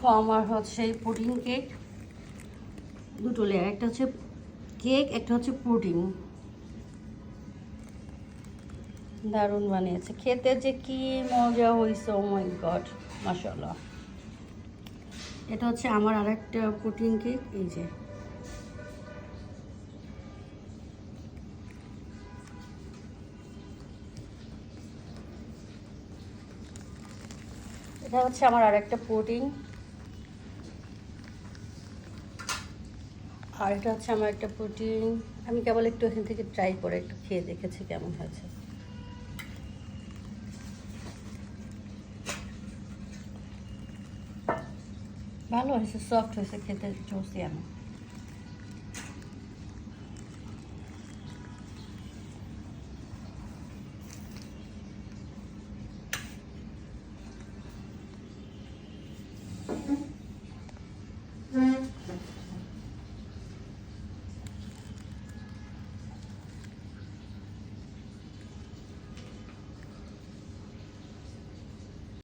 দেখো আমার হচ্ছে এই পুডিং কেক, দুটো লেয়ার, একটা হচ্ছে কেক, একটা হচ্ছে পুডিং। দারুণ বানিয়েছে, খেতে যে কি মজা হয়েছে, ও মাই গড, মাশাআল্লাহ। এটা হচ্ছে আমার আরেকটা পুডিং কেক, এই যে এটা হচ্ছে আমার আরেকটা পুডিং, আর এটা হচ্ছে আমার একটা পুডিং। আমি কেবল একটু এখান থেকে ট্রাই করে একটু খেয়ে দেখেছি কেমন হয়েছে। ভালো হয়েছে, সফট হয়েছে, খেতে জোসি। আমি